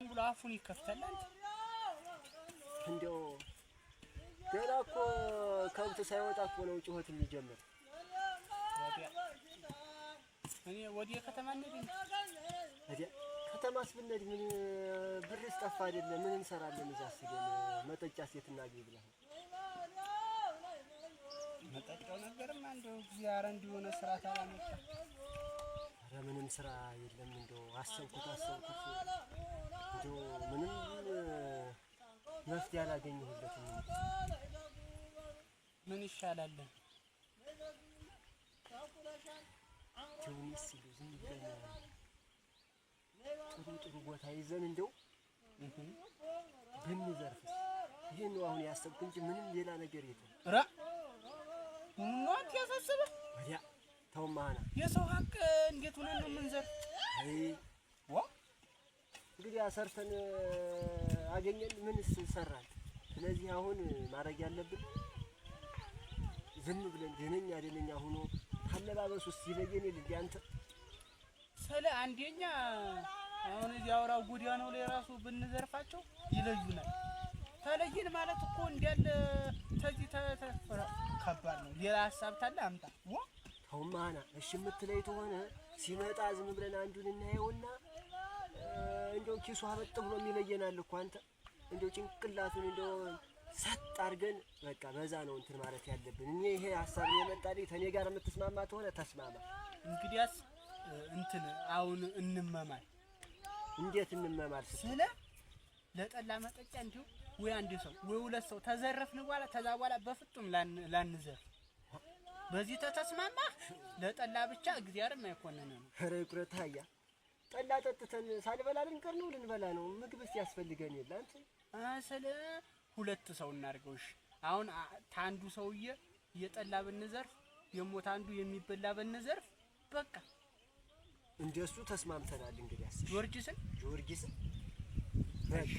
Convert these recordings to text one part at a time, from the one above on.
ብሎ አፉን ይከፍታል። እንደው ገና እኮ ከብት ሳይወጣ እኮ ነው ጩኸት የሚጀምር። እኔ ወዲያ ከተማ እንሂድ እንዴ? ከተማስ ብንሄድ ምን ብርስ ጠፋ አይደለ? ምን እንሰራለን? እዛ ስገን መጠጫ ሴት እናገኝ ብለህ መጠጫው ነገርማ እንደው እግዚአብሔር እንዲሆነ ስራ ታላመጣ። ኧረ ምንም ስራ የለም። እንደው አሰብኩት እንደው ምንም መፍትሄ አላገኘሁለትም። ምን ይሻላል? ጆኒስ ዝም ብለን ጥሩ ቦታ ይዘን እንደው ብንዘርፍስ? ይሄን ነው አሁን ያሰብኩ እንጂ ምንም ሌላ ነገር የለም። ራ ሞት ያሳስበህ ወዲያ ተውማና የሰው ሀቅ እንዴት ሆነን ነው የምንዘርፍ? አይ እንግዲህ አሰርተን አገኘን ምንስ ሰራን? ስለዚህ አሁን ማድረግ ያለብን ዝም ብለን ደነኛ ሆኖ አለባበስ ውስጥ ይለየን እንዴ? አንተ ስለ አንደኛ አሁን ያወራው ጎዳናው ላይ ራሱ ብንዘርፋቸው ይለዩናል። ተለየን ማለት እኮ እንዲያለ ተዚህ ከባድ ነው። ሌላ ሐሳብ ታለ አምጣ። ተውማና እሺ የምትለይ ተሆነ ሲመጣ ዝም ብለን አንዱን እናየውና እንደው ኪሱ አበጥ ብሎ የሚለየናል እኮ አንተ እንደው ጭንቅላቱን እንደው ሰጥ አድርገን በቃ በዛ ነው እንትን ማለት ያለብን። እኔ ይሄ ሐሳብ የመጣልኝ ተኔ ጋር የምትስማማ ተሆነ ተስማማ። እንግዲያስ እንትን አሁን እንመማል። እንዴት እንመማል? ስለ ለጠላ መጠጫ እንዲሁ ወይ አንድ ሰው ወይ ሁለት ሰው ተዘረፍን በኋላ ተዛ በኋላ በፍጹም ላንዘርፍ። በዚህ ተስማማ። ለጠላ ብቻ እግዚአብሔርም አይኮነንም። ኧረ ይቁረታያ ጠላ ጠጥተን ሳልበላ ልንቀር ነው? ልንበላ ነው? ምግብስ ያስፈልገን የለ አንተ? ስለ ሁለት ሰው እናድርገውሽ። አሁን ታንዱ ሰውዬ የጠላ ብንዘርፍ የሞት አንዱ የሚበላ ብንዘርፍ በቃ እንደሱ ተስማምተናል። እንግዲህ አስሽ ጆርጊስን በቃ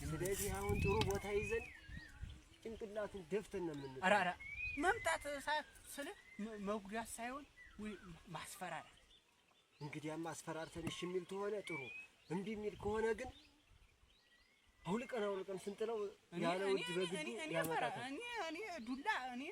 ስለዚህ አሁን ጥሩ ቦታ ይዘን ጭንቅላቱን ደፍተን ነው የምንለው። አራራ መምጣት ስለ መጉዳት ሳይሆን ወይ ማስፈራራት። እንግዲያማ አስፈራርተን እሺ የሚል ተሆነ ጥሩ፣ እምቢ የሚል ከሆነ ግን አውልቀን ስንጥለው ያለ ውድ በግዱ ያመጣታል። እኔ ዱላ እኔ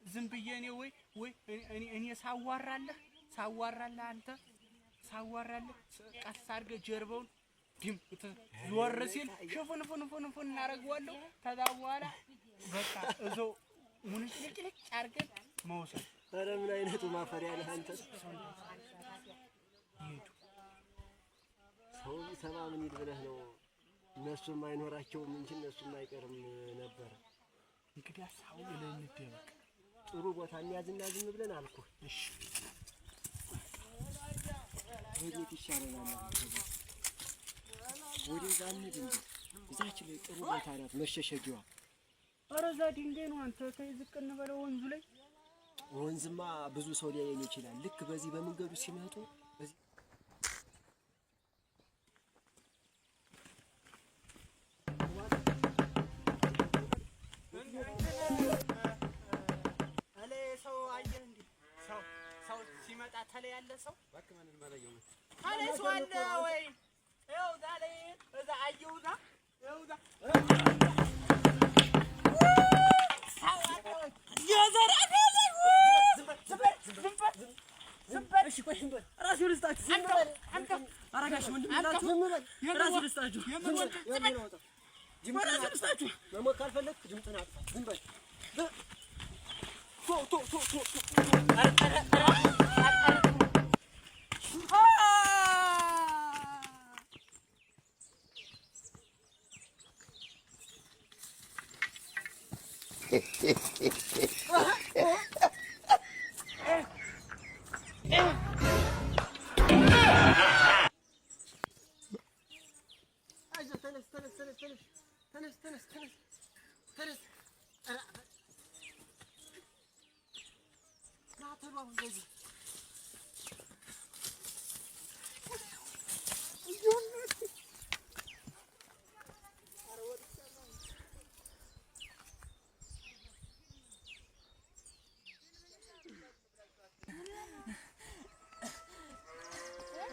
ዝም ብዬ እኔ ወይ እኔ ሳዋራለህ አንተ ሳዋራለህ ቀስ አድርገህ ጀርባውን ዲም ዞር ሲል ሽፉን እናደርገዋለሁ። ከዛ በኋላ በቃ እዛው ሙንጭልጭልጭ አድርገን መውሰድ። ኧረ ምን አይነቱ ማፈሪያ ነህ አንተ! ሰው ሰማ ምን ይል ብለህ ነው? እነሱም አይኖራቸውም እንጂ እነሱም አይቀርም ነበር። እንግዲህ አሳው ለምን እንደበቅ ጥሩ ቦታ እንያዝና ዝም ብለን አልኩህ። እሺ ወዴት ይሻለናል? ወዴት አንሂድ እንጂ እዛች ላይ ጥሩ ቦታ ናት መሸሸጊዋ። ኧረ እዛ ድንጋይ ነው አንተ ዝቅ እንበለው ወንዙ ላይ። ወንዝማ ብዙ ሰው ሊያየን ይችላል። ልክ በዚህ በመንገዱ ሲመጡ በዚህ አለ ሰው አየህ እንዴ? ሰው ሲመጣ ተለይ ያለ ሰው እባክህ ማንን ማለየው ነው? ተለይ ሰው አለ ወይ? ይኸው ዛሬ እዛ አየውና ይኸው ዛ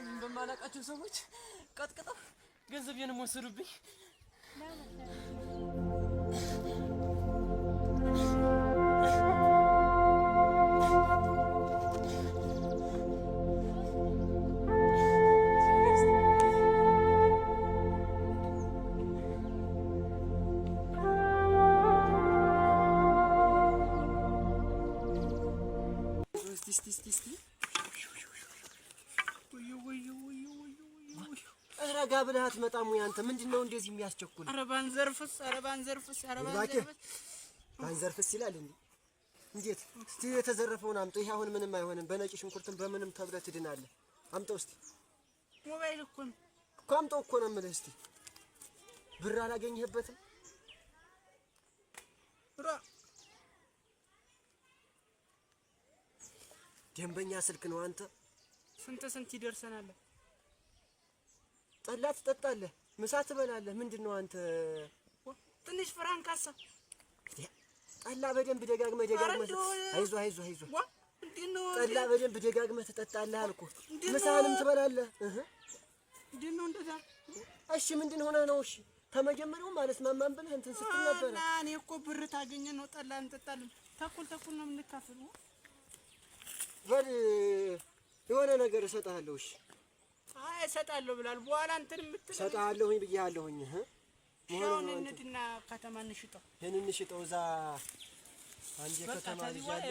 እንደማላውቃቸው ሰዎች ቀጥቅጠው ገንዘቤንም ወሰዱብኝ። ረጋ ብለህ አትመጣም ወይ አንተ? ምንድነው እንደዚህ የሚያስቸኩል? ኧረ ባንዘርፍስ ባንዘርፍስ ይላል እንዴ? እንዴት? እስቲ የተዘረፈውን አምጣው። ይሄ አሁን ምንም አይሆንም። በነጭ ሽንኩርትም በምንም ተብለህ ትድናለህ። አምጣው እስቲ። ሞባይል እኮ ነው እኮ አምጣው እኮ ነው የምልህ። እስቲ ብር አላገኘህበትም? ደንበኛ ስልክ ነው አንተ። ስንት ይደርሰናል? ጠላ ትጠጣለህ፣ ምሳ ትበላለህ። ምንድነው አንተ? ትንሽ ፍራንክ አሳ ጠላ በደንብ ደጋግመህ አይዞህ ጠላ በደንብ ደጋግመህ ትጠጣለህ አልኩህ። ምሳህንም ትበላለህ። ምንድነው እንደዛ? እሺ ምንድን ሆነህ ነው? እሺ ተመጀመሪያው ማለት ማማን ብለህ እንትን ስትል ነበር። እኔ እኮ ብር ታገኘ ነው ጠላ እንጠጣለን። ተኩል ነው የምንካፈለው። በል የሆነ ነገር እሰጥሃለሁ። እሺ አይ እሰጥሃለሁ ብላል። በኋላ እንትን የምትለው እሰጥሃለሁኝ ብዬሃለሁኝ። ሻውን እንድና ከተማ እንሽጠው። እንሽጠው እዛ አንድ ከተማ ልጅ አለ።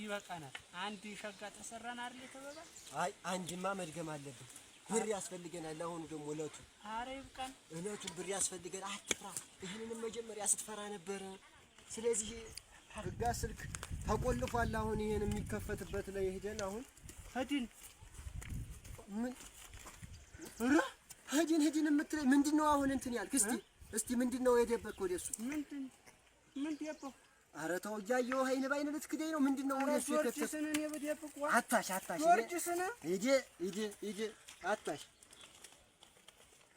ይበቃናል። አንድ ሸጋ ተሰራን አይደል የተበባ? አይ አንድማ መድገም አለብን። ብር ያስፈልገናል። አሁን ደግሞ እለቱ ኧረ ይብቃን። እለቱን ብር ያስፈልገን። አትፍራ። ይሄንንም መጀመሪያ ስትፈራ ነበረ። ስለዚህ ህጋ ስልክ ተቆልፏል። አሁን ይሄን የሚከፈትበት ላይ ሄደን አሁን ሄድን ምን ሄድን የምትለኝ ምንድነው? አሁን እንትን ያልክ እስቲ ምንድነው የደበቅከው? ወደሱ ምን ደበቅኩ? ኧረ ተው እያየሁ አይን ባይን ልትክደኝ ነው። ምንድነው ወደሱ የከተተህ? እኔ በደብቅ አታሽ ጆርጅስን ሂጂ አታሽ።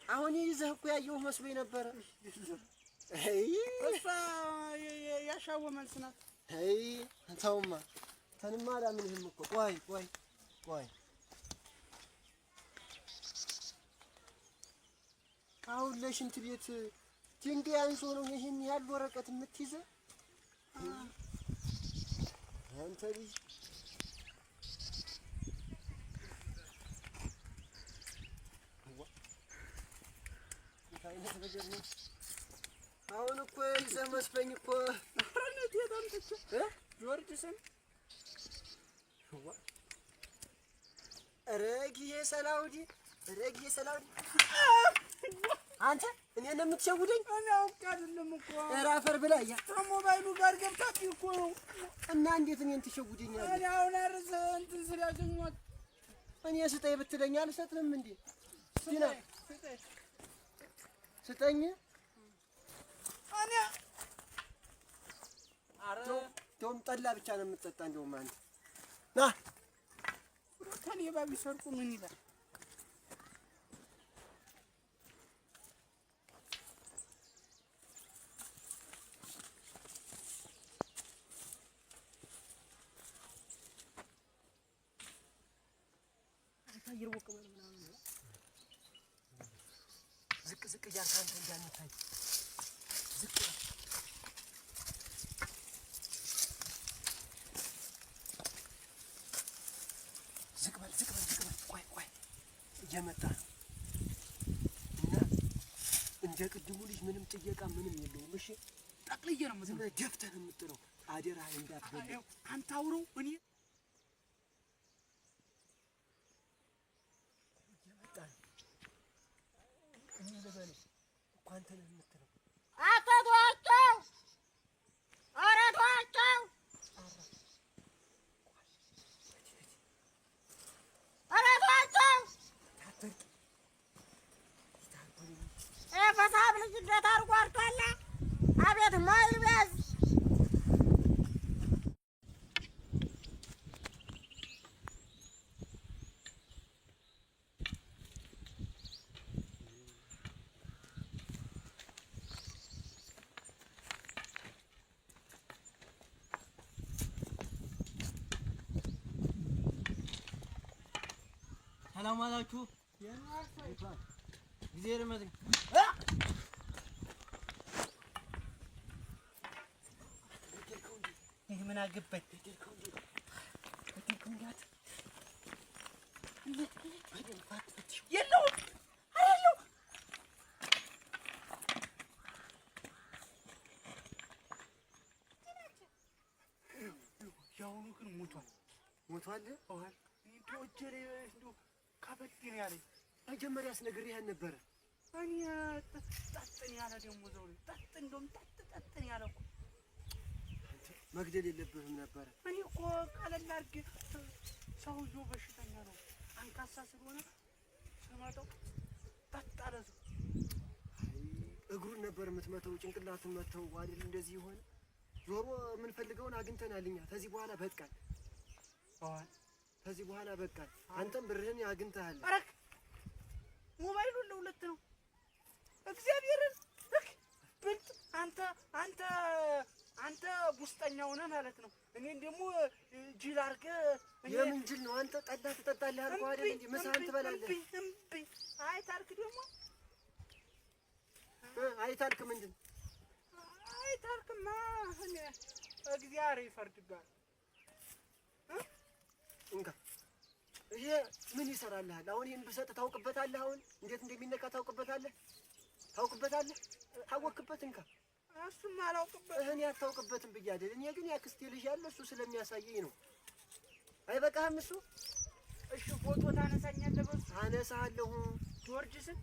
አሁን ይዘህ እኮ ያየሁ መስሎኝ ነበረ። እሷ ያሻወ መልስ ናት። ተውማ ተንማ አላምንህም እኮ። ቆይ አሁን ለሽንት ቤት ድንጋይ አንሶ ነው ይሄን ያህል ወረቀት የምትይዘው አንተ ልጅ? አይነት ነገር ነው። አሁን እኮ ይዘህ መስሎኝ እኮ አረነት የታምጥቼ ጆርጅስን ረጊዬ ሰላውዲ አንተ እኔን ነው የምትሸውደኝ? እኔ አውቄ አይደለም እኮ። ኧረ አፈር ብላ ያ ከሞባይሉ ጋር ገብታት እኮ ነው። እና እንዴት እኔን ትሸውደኛለህ? እኔ አሁን አርሰ እንትን ስላገኘኋት እኔ ስጠኝ ብትለኝ አልሰጥንም እንዴ? ሲና ስጠኝ። እኔ ኧረ እንደውም ጠላ ብቻ ነው የምትጠጣ። እንደውም አንተ ና ከኔ ባቢ ሰርቁ ምን ይላል? ዝቅ እያልክ አንተ እንዳንታይ ዝቅ በል። ቆይ እየመጣ ነው እና እንደ ቅድሙ ልጅ ምንም ጥየቃ ምንም የለውም። እሺ ጠቅልዬ ነው ዝም ብለህ ደፍተህ ነው የምጥለው። አደራህ እንዳትበል። አንተ አውረው እኔ እየመጣ ነው። እኔ ልበልህ እኮ አንተ ነህ የምትለው። አትተዋቸው! ኧረ ተዋቸው! ኧረ ተዋቸው! ፈሳብ ልጅ እንዴት አድርጎ አርቷል! አቤት ማይልበዝ ሰላም አላችሁ? ጊዜ ለማድረግ ይሄ ምን አገባኝ? የለውም አይደለም። ያውኑ ግን ሞቷል። ሞቷል። እንደው እጀሬ እንደው ከበድ ነው ያለኝ። መጀመሪያስ ነግሬህ ነበረ። እኔ ጠጥን ያለ ደግሞ ዘው እንደውም ጠጥን ያለ እኮ መግደል የለብህም ነበረ። እኔ እኮ ቀለል አድርጌ ሰውዬው በሽተኛ ነው አንካሳ ስለሆነ ስመጣው ጠጥ አለ። እግሩን ነበር የምትመተው፣ ጭንቅላቱን መተው አይደል? እንደዚህ የሆነ ዞሮ የምንፈልገውን አግኝተናል እኛ። ከዚህ በኋላ በቃል ከዚህ በኋላ በቃል። አንተም ብርህን አግኝተሃል። ኧረ ሞባይሉን ለሁለት ነው እግዚአብሔርን ብልጥ አንተ ቡስጠኛው ነህ ማለት ነው። እኔን ደግሞ ጅል አድርገህ የምን ጅል ነው አንተ? ጠላ ትጠጣለህ አልኩህ አይደል እንዴ? ምሳህን ትበላለህ። እምቢ አይታልክ ደግሞ አይታልክ ምንድን አይታልክማ እኔ እግዚአብሔር ይፈርድብሃል። እንካ ይሄ ምን ይሰራልሃል? አሁን ይሄን ብሰጥ ታውቅበታለህ? አሁን እንዴት እንደሚነካ ታውቅበታለህ? ታወቅበት? እንካ እሱም አላውቅበት። እኔ አታውቅበትም ብዬ አይደል? እኔ ግን ያክስቴ ልጅ ያለ እሱ ስለሚያሳየኝ ነው። አይበቃህም እሱ? እሺ ፎቶ ታነሳኛለህ? በሱ አነሳለሁ። ጆርጅስን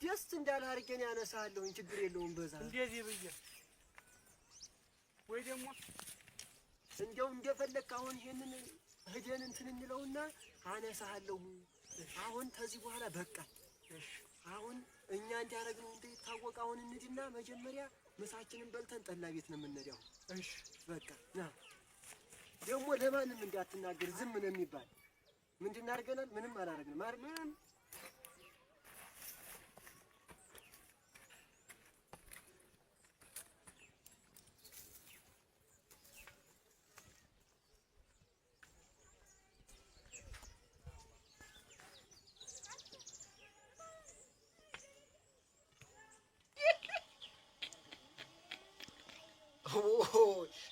ደስ እንዳለህ አድርጌ ነው ያነሳለሁኝ። ችግር የለውም። በዛ እንደዚህ ብዬ ወይ ደግሞ እንደው እንደፈለክ አሁን ይሄንን ሄደን እንትን እንለውና አነሳለሁ። አሁን ከዚህ በኋላ በቃ እሺ። አሁን እኛ እንዲያረግነው እንደታወቀ አሁን እንሂድና መጀመሪያ ምሳችንን በልተን ጠላ ቤት ነው የምንሄደው። እሺ በቃ ና። ደግሞ ለማንም እንዳትናገር ዝም ነው የሚባል። ምንድን አድርገናል? ምንም አላደረግንም አይደል?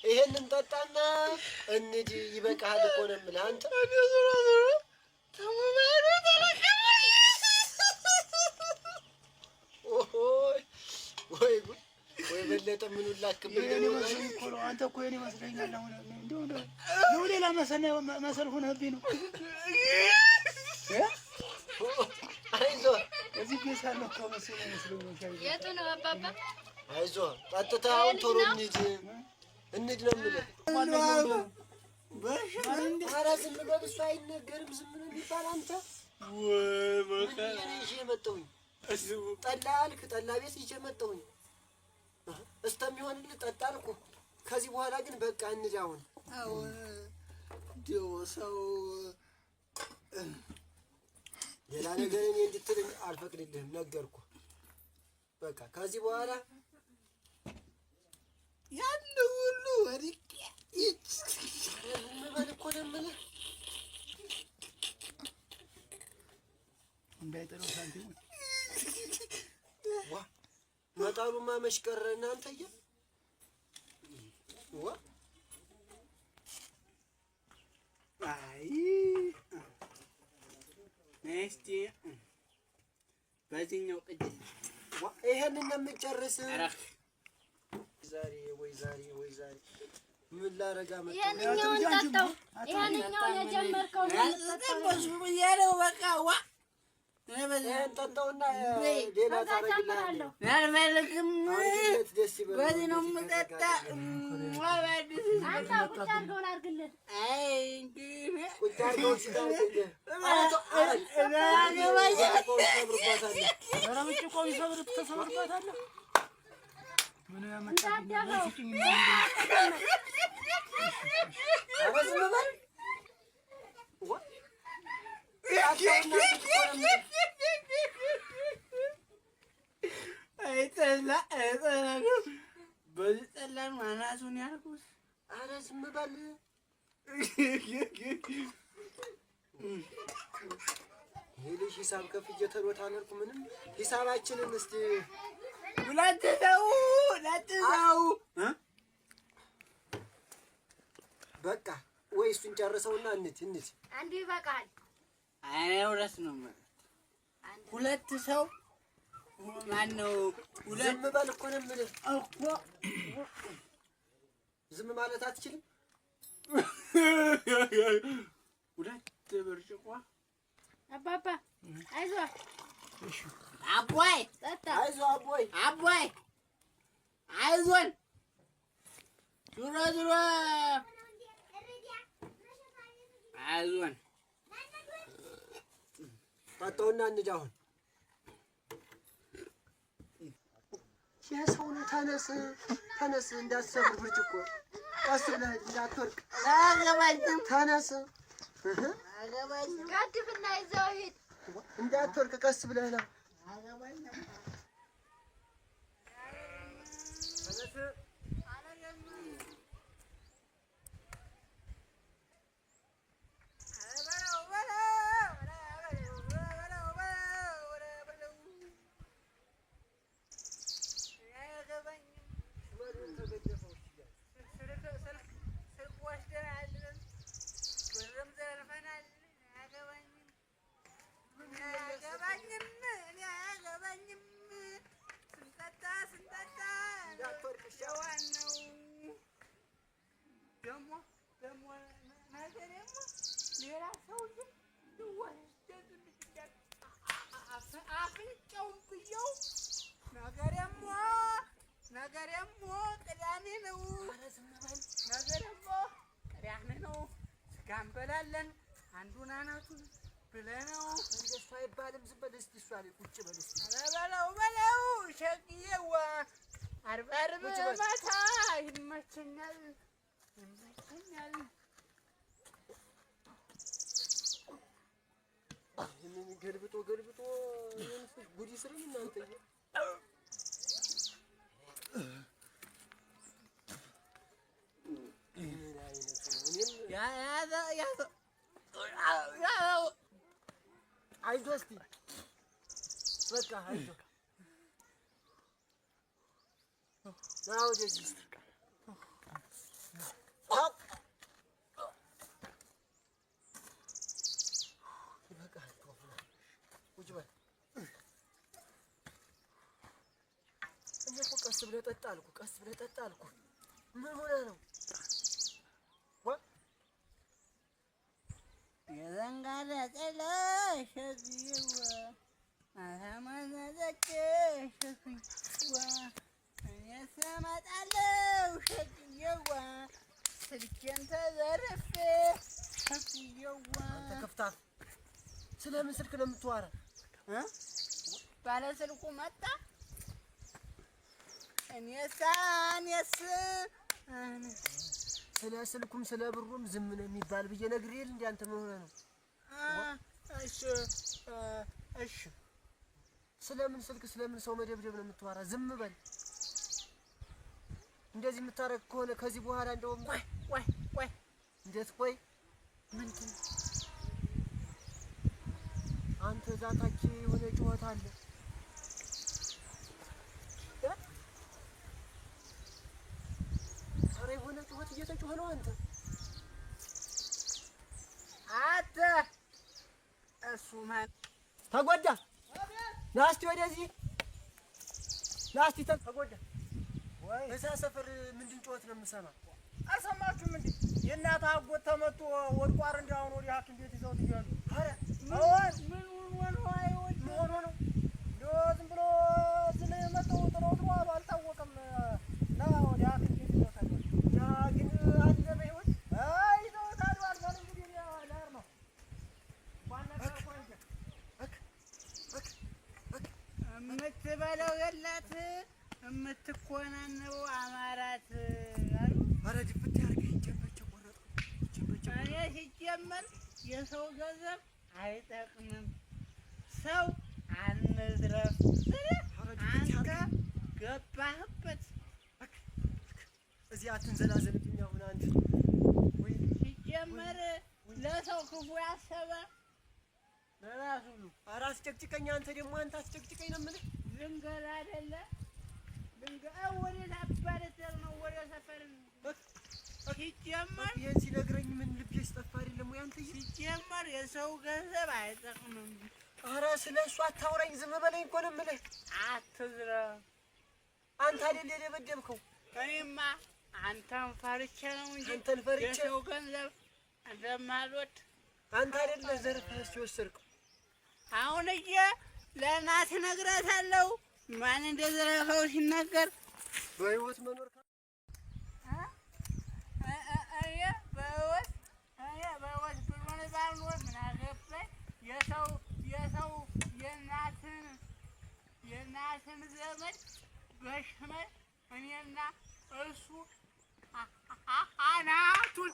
ይሄንን ጠጣና እንሂድ። ይበቃሃል እኮ ነው የምልህ አንተ። ወይ በለጠ ምኑን ላክብህ? አንተ እኮ የእኔ መስለኛል። አሁን እንደው ሌላ መሰል ሆነህብኝ ነው። አይዞህ እዚህ ቤት ያለው እኮ መሰለኝ መስሎኝ። የቱ ነው አባባ? አይዞህ ጠጥተህ አሁን ቶሎ እንሂድ ነው የምልህ። ኧረ ዝም በል። እሱ አይነገርም። ዝም ነው የሚባል አንተ። ይዤ መጣሁኝ። ጠላ አልክ፣ ጠላ ቤት ይዤ መጣሁኝ። እስከሚሆንልህ ጠጣ አልኩህ። ከዚህ በኋላ ግን በቃ እንሂድ አሁን። እንደው ሰው ሌላ ነገር እኔ እንድትል አልፈቅድልህም። ነገርኩህ። በቃ ከዚህ በኋላ ያለው ሁሉ ወርቄ በል እኮ ነው የምልህ። እንዳይጠለው ሳንቲሙ ዋ መጣሉማ መች ቀረ እናንተዬ። ዋ አይ እስኪ በዚህኛው ቅጅ ዋ ይሄንን ነው የምጨርስ። ዛሬ ምን ላረጋ መጣሁ? ይሄንኛውን ጠጣው። ይሄንኛውን የጀመርከው ያለው በቃ ዋ ይሄን ጠጣውና ሌላ ታረግልሃለሁ። አልፈልግም። ደስ ይበል። በዚህ ነው የምጠጣ። አንተ ቁጭ አድርገውን አድርግልህ። ቁጭ አድርገውን ሲታርግልህ ተሰብርባታለህ። ምን ያመጣብኝ? በዚህ ጠላ ማናቱን ያልኩት። ኧረ ዝም በል። ልጅ ሂሳብ ከፍዬ ተሎት አልኩ። ምንም ሂሳባችንን እስቲ ሁለት ሰው በቃ ወይ እሱን ጨርሰውና እንት አንዱ ይበቃል። አይ ሁለት ነው ማለት ሁለት ሰው ማነው? ዝም በል እኮ ነው የምልህ እኮ ዝም ማለት አትችልም። ሁለት ብርጭቆ አባባ አይዞህ አቦይ ጠጣ። አይዞህ አቦይ አይዞን ዙሮ አይዞን ጠጣውና እንሂድ አሁን። የሰው ነው። ተነስ እንዳትሰብር ብርጭቆ ቀስ ብለህ እንዳትወርቅ። ተነስ ጋድፍና ይዘው ሂድ እንዳትወርቅ ቀስ ብለህ ነው። ነገሬሞ ቅዳሜ ነው። ስጋ እንበላለን። አንዱን አናቱን ብለነው እንደሱ አይባልም። ዝም በል እስኪ እሷ ላይ ቁጭ በል እስኪ። በለው ሸቅዬዋ ዓርብ ማታ ይመቸኛል። ይህንን ገልብጦ ጉድ ይስረኝ እናንተ። አይዞህ እስኪ በቃ አይዞህ። ና ወደዚህ እስኪ ቁጭ በል። እኔ እኮ ቀስ ብለህ ጠጣ አልኩህ። ምን ሆነህ ነው? የዘንጋዳ ጥለሽ ሸክዬዋ እኔስ እመጣለሁ ሸክዬዋ ስልኬን ተዘርፌ ሸክዬዋ። አንተ ከፍታፍ ስለምን ስልክ ነው የምትዋራ? ባለ ስልኩ መጣ። እኔስ ስለ ስልኩም ስለ ብሩም ዝም ነው የሚባል ብዬ ነግሬህ እንዴ? አንተ ምን ሆነህ ነው? እሺ ስለምን ስልክ ስለምን ሰው መደብደብ ነው የምትዋራ? ዝም በል። እንደዚህ የምታረግ ከሆነ ከዚህ በኋላ እንደውም ቆይ እንዴት ቆይ? ምንድን አንተ እዛ ታች የሆነ ጩኸት አለ። ኧረ የሆነ ጩኸት እየተጮኸ ነው። አንተ እሱ ማን ተጎዳ? ና እስኪ ወደዚህ ና እስኪ ተጎዳ። እዛ ሰፈር ምንድን ጩኸት ነው የምሰማ? አልሰማችሁም እንዴ? የእናት አጎት ተመቶ ወድቋር እንዳሁን ወዲህ ሐኪም ቤት ይዘውት እያሉ። ኧረ ምን ሆኖ ነው? ዝም ብሎ ስለ መተው ጥሎ አሉ አልታወቀም። ና ወዲህ ሐኪም ቤት ይዘውታል። ያ ግን አለ በሕይወት ይዘውታል። አልፏል እንግዲህ ለአር ነው የምትበለው የላት የምትኮናነበው አማራት አሉ። ኧረ ድፍት ያድርግህ። ጀመቸ ቆረጥኩ። እኔ ሲጀመር የሰው ገንዘብ አይጠቅምም፣ ሰው አንዝረፍ ስልህ አንተ ገባህበት። እዚህ አትንዘላዘልብኝ አሁን አንተ። ሲጀመር ለሰው ክፉ ያሰበ ራሱ ነው። ኧረ አስጨቅጭቀኝ አንተ ደግሞ አንተ አስጨቅጭቀኝ ነው የምልህ። ልንገርህ አይደለ ወዴት አባለተር ነው ወደ ሰፈር ሲጀመር ይሄን ሲነግረኝ ምን ልቤስ ጠፋ አይደለም ወይ አንተ? ሲጀመር የሰው ገንዘብ አይጠቅምም። ኧረ ስለ እሱ አታውራኝ፣ ዝም በለኝ እኮ ነው የምልህ። አትዝራ። አንተ አይደል የደበደብከው? እኔማ አንተን ፈርቼ ነው እንጂ አንተን ፈርቼ የሰው ገንዘብ እንደማልወድ አንተ አይደል ዘርፈህ የወሰድከው? አሁንዬ ለእናት እነግራታለሁ ማን እንደዘረፈው ሲናገር በህይወት መኖር በህይወት ብሎን ባልኖር ምን አገባኝ? የሰው የእናትን ዘመድ በሽመል እኔና እሱ አናቱን